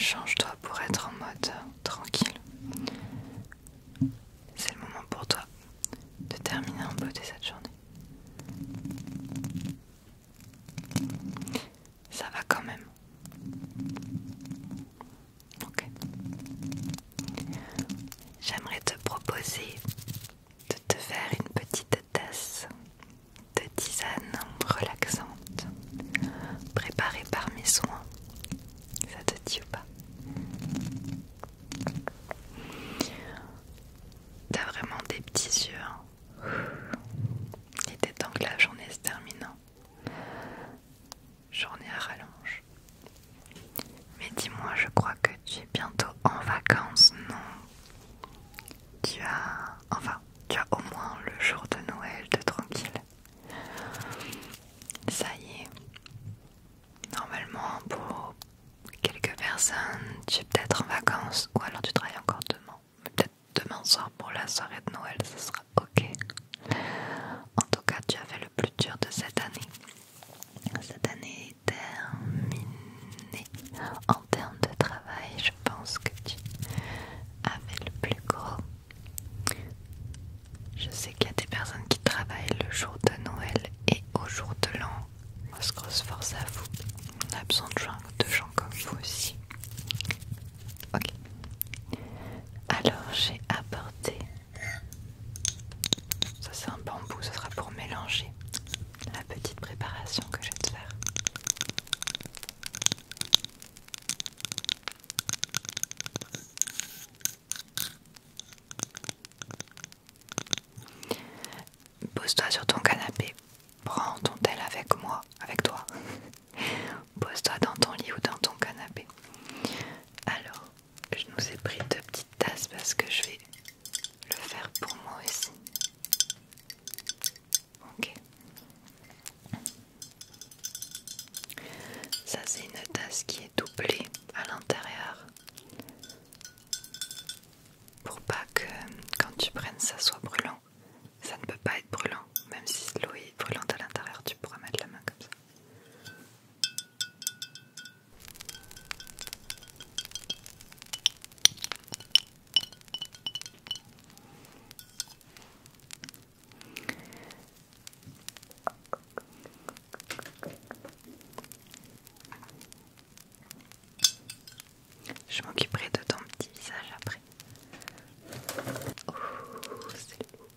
change-toi pour être en mode tranquille. C'est le moment pour toi de terminer en beauté cette journée. Ça va quand même. Ok. J'aimerais te proposer de te faire une petite tasse de tisane relaxante préparée par mes soins. Ça te dit ou pas? T'as vraiment des petits yeux, hein. Il était temps que la journée se termine, hein. Journée à rallonge. Mais dis-moi, je crois que tu es bientôt en vacances, non? Tu as au moins le jour de Noël de tranquille. Ça y est. Normalement, pour quelques personnes, tu es peut-être en vacances ou alors tu travailles encore demain. Mais peut-être demain soir pour la soirée de Noël, ce sera ok. En tout cas, tu as fait le plus dur de cette année. Cette année est terminée. En termes de travail, je pense que tu as fait le plus gros. Je sais qu'il y a des personnes qui travaillent le jour de Noël et au jour de l'an. Grosse force à vous. On a besoin de gens comme vous aussi. Ok. Alors j'ai apporté. Ça c'est un bambou, ce sera pour mélanger la petite préparation que je vais te faire. Pose-toi sur ton canapé. Prends ton tel avec moi, avec toi. Pose-toi dans ton lit ou dans ton canapé. Alors, je nous ai pris 2 petites tasses parce que je vais le faire pour moi aussi. Ok. Ça c'est une tasse qui est doublée à l'intérieur pour pas que quand tu prennes ça soit brûlant. Ça ne peut pas être brûlant, même si l'eau est brûlante à l'intérieur, tu pourras mettre la main comme ça. Je m'occuperai de ton petit visage après. Oh, c'est lourd.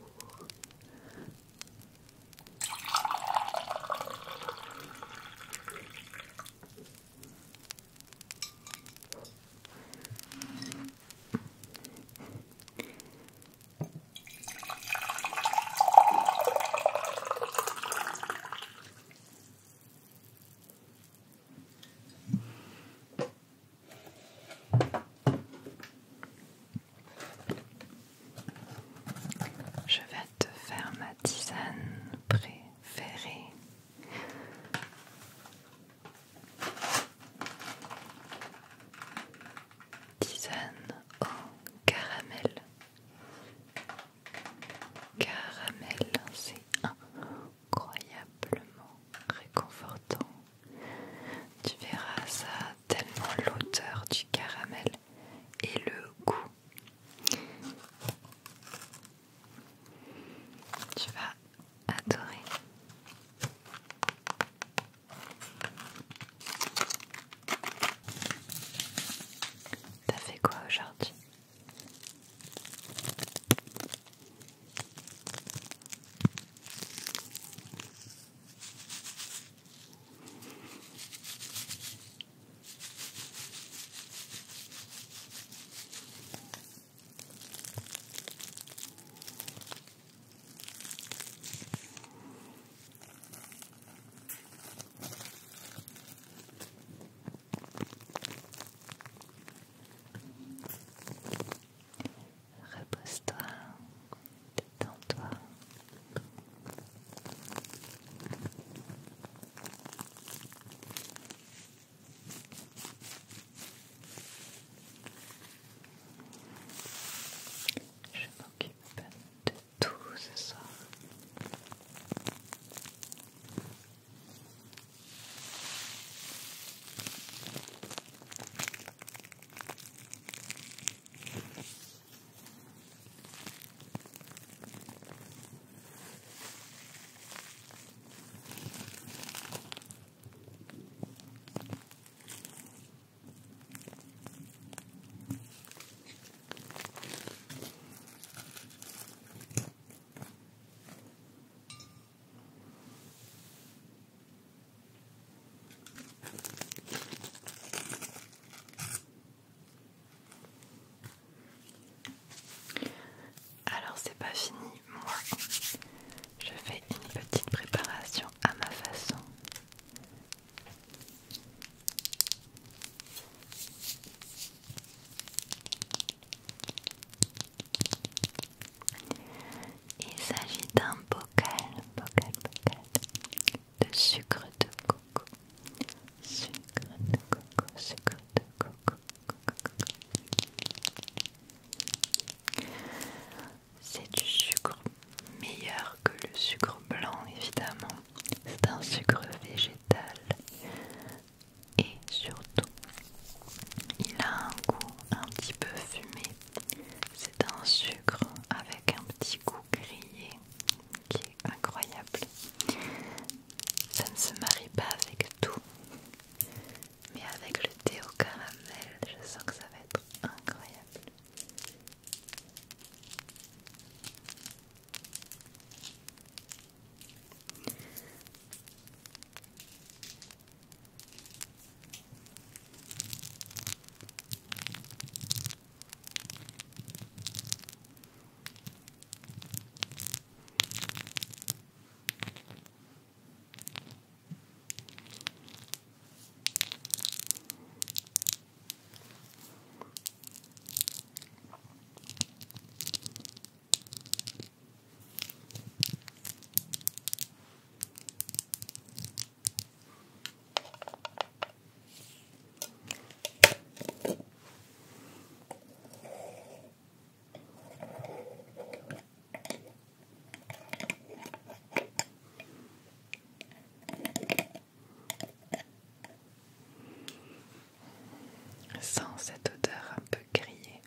sent cette odeur un peu grillée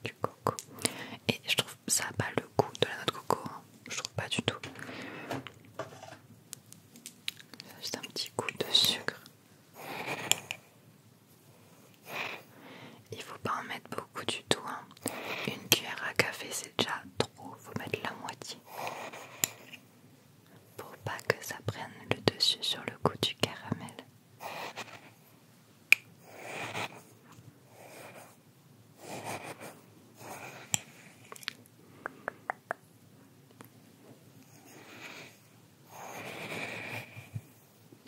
du coco. Et je trouve ça n'a pas le goût de la noix de coco, hein. Je trouve pas du tout. Juste un petit coup de sucre. Il faut pas en mettre beaucoup du tout, hein. Une cuillère à café c'est déjà trop, faut mettre la moitié. Pour pas que ça prenne le dessus sur le goût du caramel.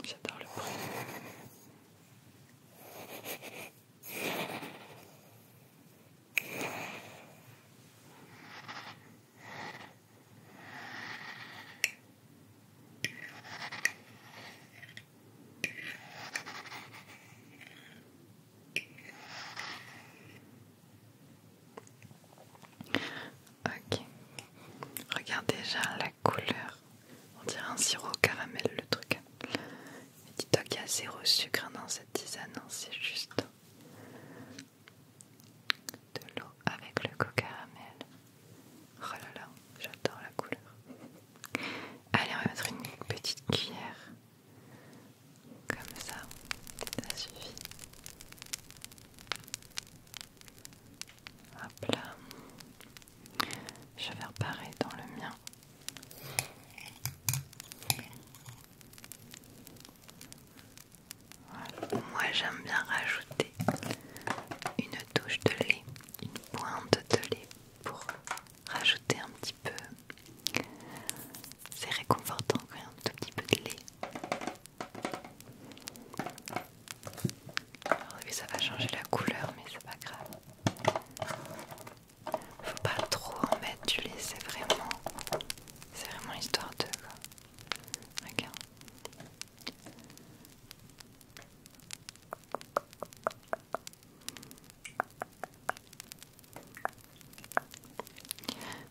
J'adore le bruit. Ok, regarde déjà la couleur, on dirait un sirop au caramel le truc. Mais dis-toi qu'il y a zéro sucre dans cette tisane, hein. C'est juste de l'eau avec le co-caramel. Oh là là, j'adore la couleur. Allez, on va mettre une petite cuillère, comme ça suffit. Hop là. Je vais faire pareil dans le mien. Voilà. Moi j'aime bien rajouter une touche de lait, une pointe de lait pour rajouter un petit peu. C'est réconfortant quand il y a un tout petit peu de lait. Alors oui, ça va changer la couleur, mais c'est pas grave. Faut pas trop en mettre du lait, c'est vraiment histoire de quoi. Regarde.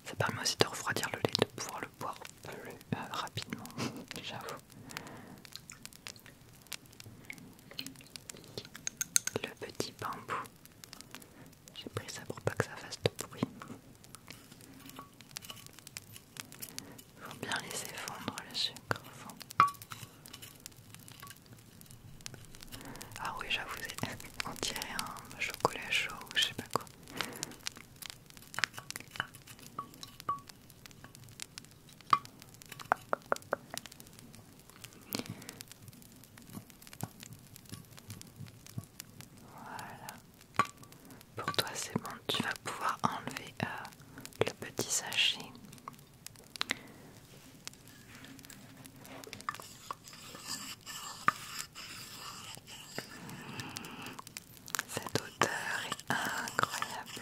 Ça permet aussi de refroidir le lait, de pouvoir le boire plus rapidement, j'avoue. Le petit bambou. J'ai pris ça pour pas que ça fasse de bruit. Faut bien laisser fondre le sucre au fond. Ah oui, j'avoue, on dirait un chocolat chaud ou je sais pas quoi. Voilà. Pour toi c'est bon, tu vas pouvoir enlever le petit sachet. Cette odeur est incroyable.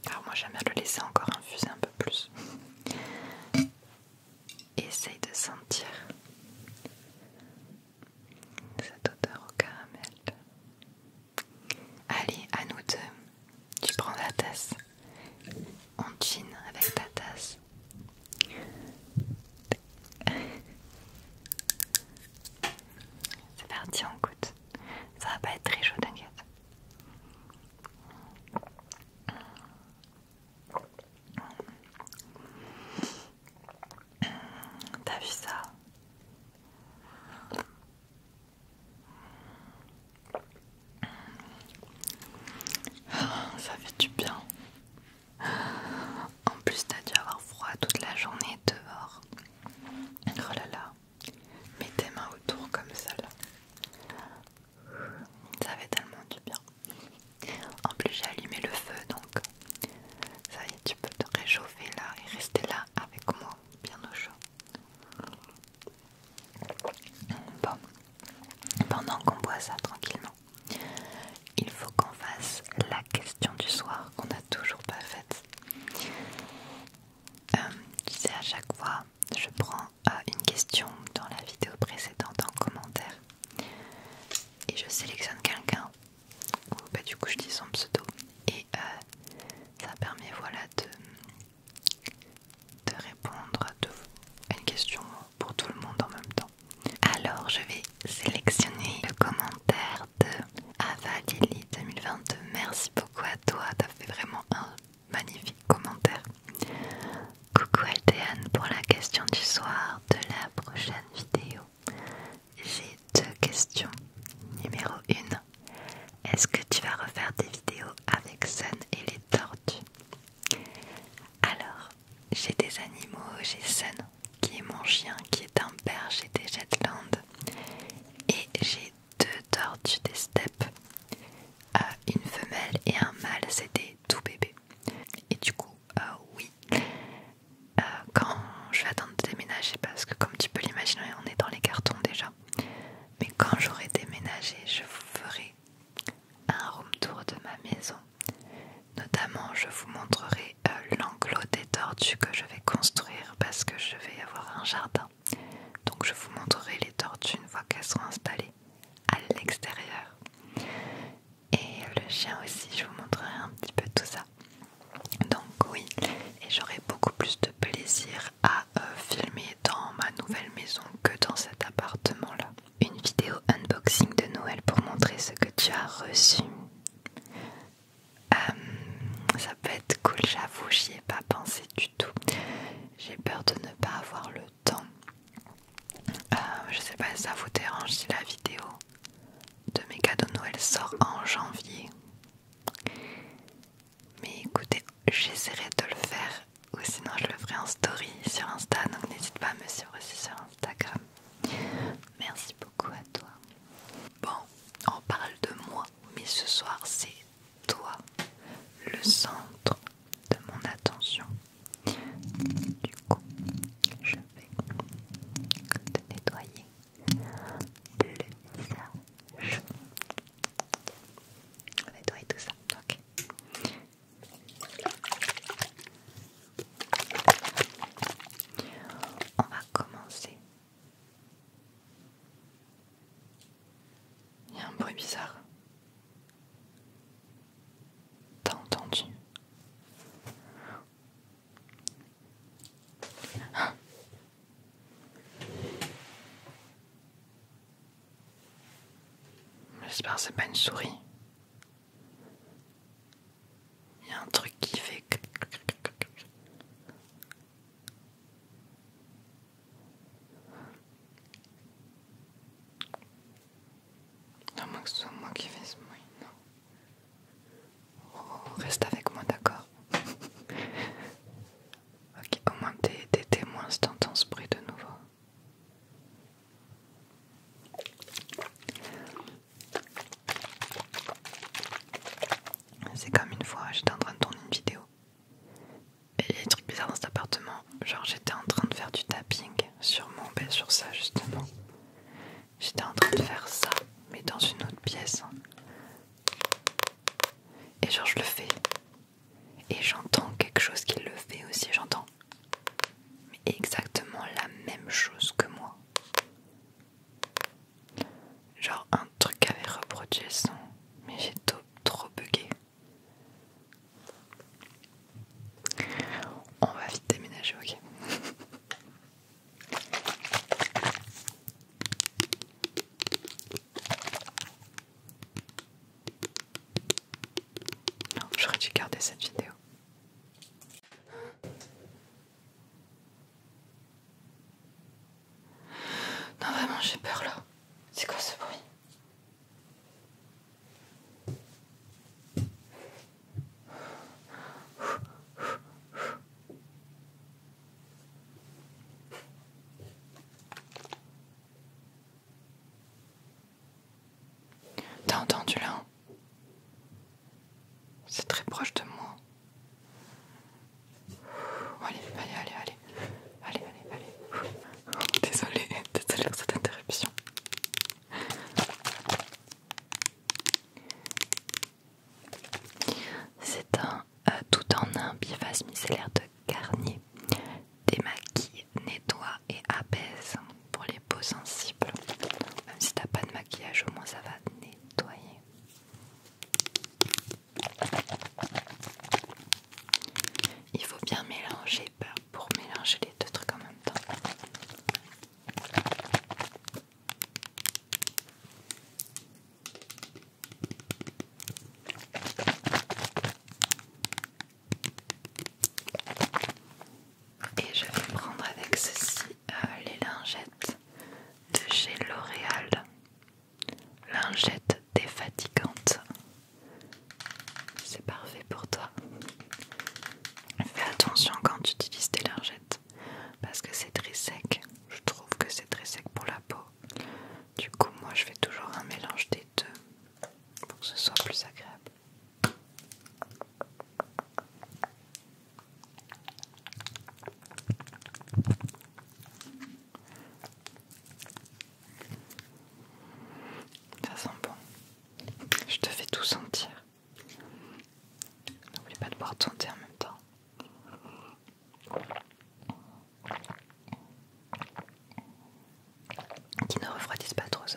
Alors moi j'aime bien le laisser encore infuser un peu plus. Essaye de sentir cette odeur au caramel. Allez, à nous deux. Tu prends la tasse. On chine avec ta tasse. C'est parti, on goûte. Ça va pas être très chaud, t'inquiète. T'as vu ça? Ça fait du bien. En plus, t'as dû avoir froid toute la journée dehors. Oh là là. Mets tes mains autour comme ça là. Ça fait tellement du bien. En plus, j'ai allumé le feu donc ça y est, tu peux te réchauffer là et rester là avec moi, bien au chaud. prochaine vidéo, j'ai deux questions. Numéro 1, est-ce que tu vas refaire des vidéos avec Sun et les tortues? Alors, j'ai des animaux, j'ai Sun qui est mon chien, qui est un berger des Shetland, et j'ai deux tortues des steppes, une femelle et un mâle, c'est des tout bébés. Et du coup, oui, quand je vais attendre de déménager, parce que comme tu peux l'imaginer, on est dans les cartons déjà, mais quand j'aurai déménagé, je vous ferai un room tour de ma maison. Notamment, je vous montrerai l'enclos des tortues que je vais construire parce que je vais avoir un jardin. Donc je vous montrerai les tortues une fois qu'elles seront installées à l'extérieur. Et le chien aussi, je vous montrerai un petit peu tout ça. Donc oui, et j'aurai beaucoup plus de plaisir à filmer dans ma nouvelle maison que dans cet appartement-là. Une vidéo unboxing de Noël pour montrer ce que tu as reçu. Ça peut être cool, j'avoue, j'y ai pas pensé du tout. J'ai peur de ne pas avoir le temps. Je sais pas si ça vous dérange si la vidéo de mes cadeaux de Noël sort en janvier. Mais écoutez, j'essaierai de le faire, ou sinon je le ferai en story sur Insta, donc n'hésite pas à me suivre aussi sur Instagram. Merci beaucoup à toi. Bon, on parle de moi, mais ce soir c'est toi le centre de mon attention. Du coup, je vais te nettoyer le visage. On va nettoyer tout ça, ok. On va commencer. Il y a un bruit bizarre. T'as entendu? J'espère que c'est pas une souris. Il y a un truc qui fait... À moins que ce soit moi qui fais ce bruit, non. Oh, reste avec moi, d'accord? Ok, au moins t'es témoin si t'entends ce bruit de nouveau. C'est comme une fois, j'étais en train de tourner une vidéo. Et il y a des trucs bizarres dans cet appartement. Genre j'étais en train de faire du tapping sur sur ça justement. J'étais en train de faire ça, mais dans une autre pièce. Et genre je le fais. Et j'entends quelque chose qui le fait aussi, j'entends. Mais exactement la même chose que moi. Genre un truc avait reproduit le son, mais j'ai trop bugué. On va vite déménager, ok? Non, j'aurais dû garder cette vidéo. Non, vraiment, j'ai peur là. C'est quoi ce bruit? T'as entendu là? C'est très proche de moi. Allez. Désolée pour cette interruption.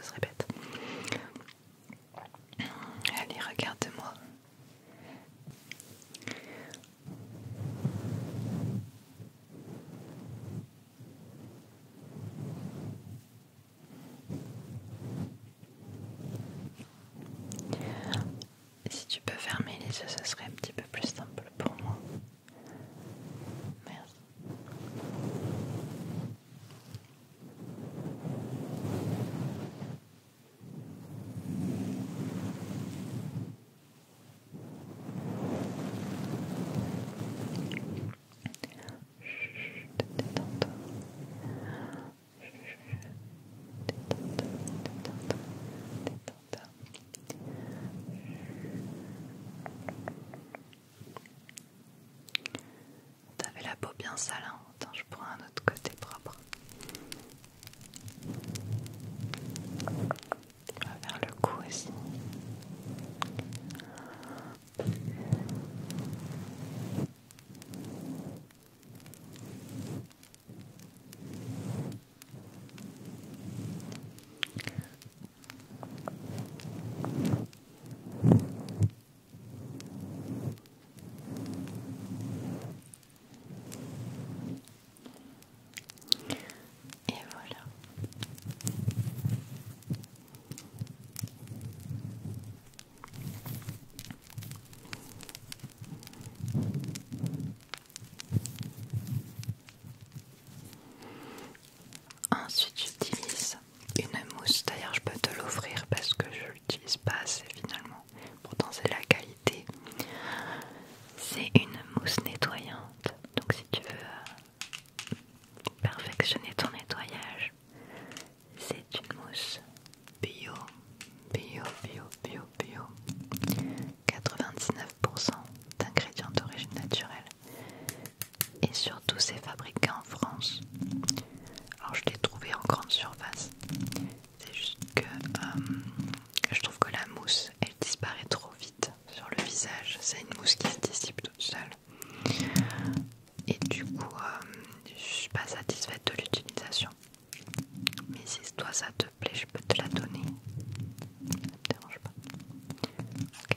ce serait bête. Allez, regarde-moi. Si tu peux fermer les yeux, ce serait un petit peu plus simple pour moi. Merci. Détends-toi. T'avais la peau bien sale, hein. Attends, je prends un autre côté propre. On va vers le cou aussi. Et voilà. Ensuite, j'utilise une mousse. D'ailleurs, je peux te l'offrir parce que je l'utilise pas assez finalement. Pourtant, c'est la qualité. C'est une mousse nettoyante. Donc, si tu veux perfectionner ton nettoyage, c'est une mousse bio, bio, bio, bio, bio. 99% d'ingrédients d'origine naturelle. Et surtout, c'est fabriqué en France. Alors, je l'ai trouvé en grande surface. C'est juste que je trouve que la mousse, elle disparaît trop vite sur le visage. C'est une mousse qui se dissipe toute seule. Et du coup, je suis pas satisfaite de l'utilisation. Mais si toi ça te plaît, je peux te la donner. Ça te dérange pas. Ok.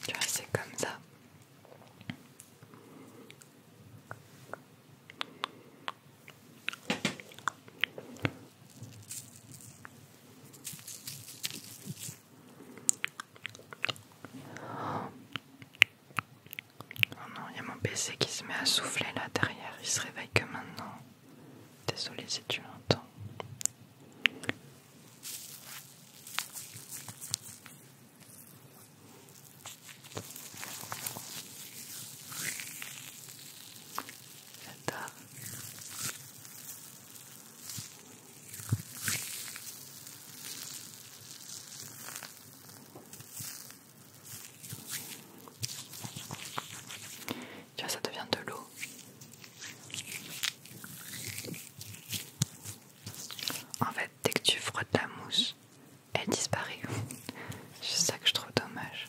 Tu vois, c'est comme ça. Oh non, il y a mon PC qui se met à souffler là derrière. Il se réveille que maintenant. Désolée si tu l'entends. J'adore. Tu vois, ça devient de l'eau. En fait, dès que tu frottes la mousse, elle disparaît. C'est ça que je trouve dommage.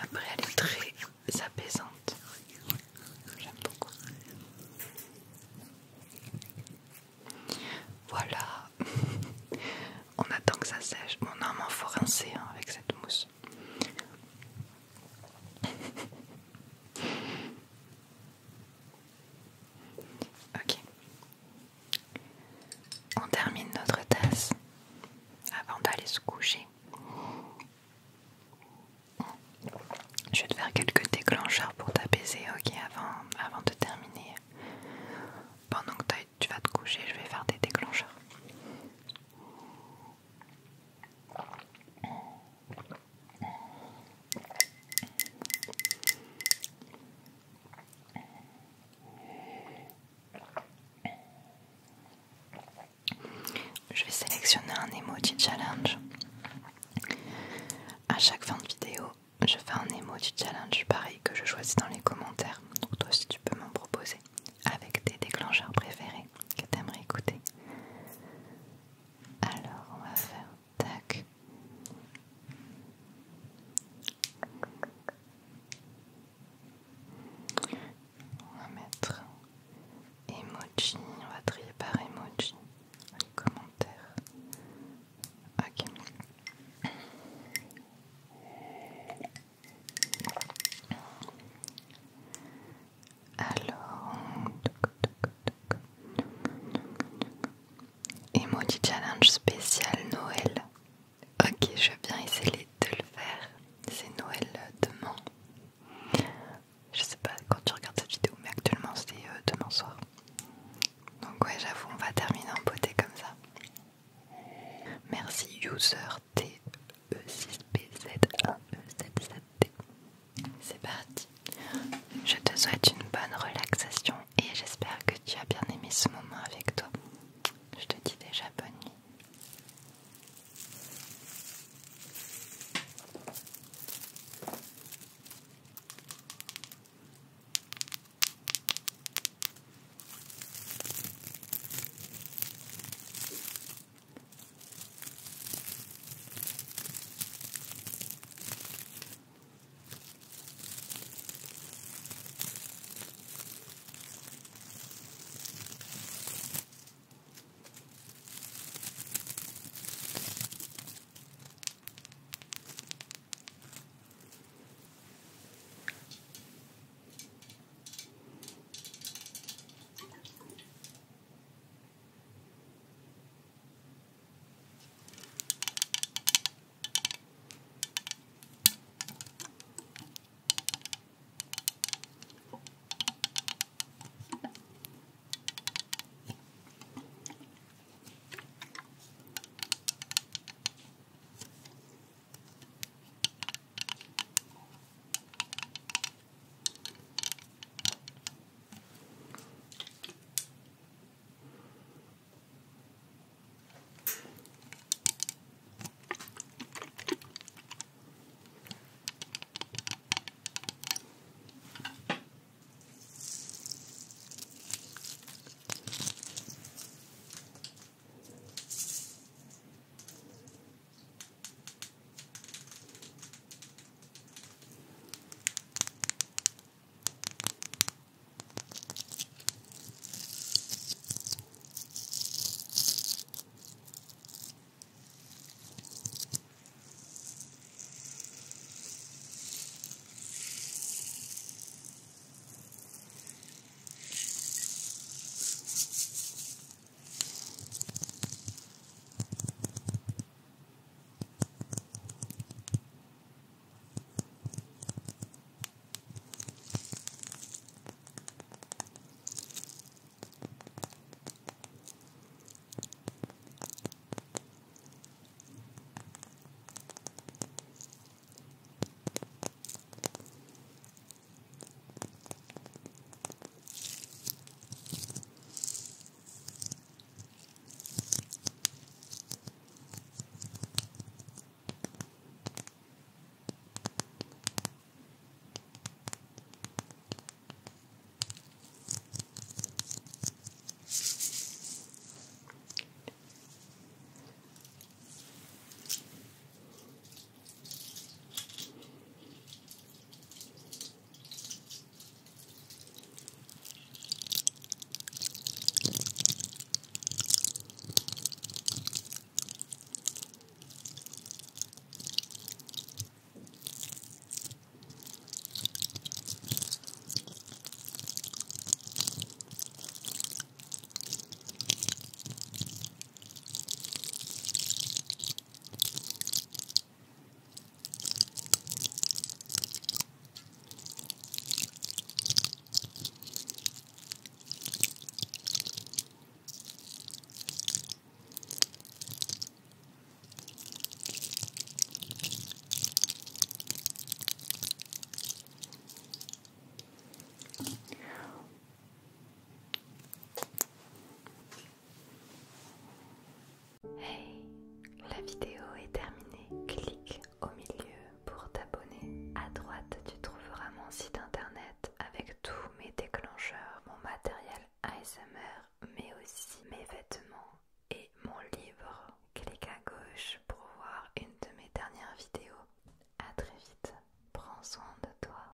Après, elle est très apaisante. J'aime beaucoup. Voilà. On attend que ça sèche. Bon, normalement, faut rincer hein, avec cette mousse. Ok. On termine notre tasse avant d'aller se coucher. Je vais te faire quelques déclencheurs pour t'apaiser, ok, avant de terminer. Pendant que tu vas te coucher, je vais faire des déclencheurs. un emoji challenge. À chaque fin de vidéo, je fais un emoji challenge pareil que je choisis dans les commentaires. Donc toi aussi tu peux m'en proposer avec tes déclencheurs préférés que tu aimerais écouter. Alors on va faire tac. On va mettre emoji, on va trier par emoji les commentaires. Ok. vidéo.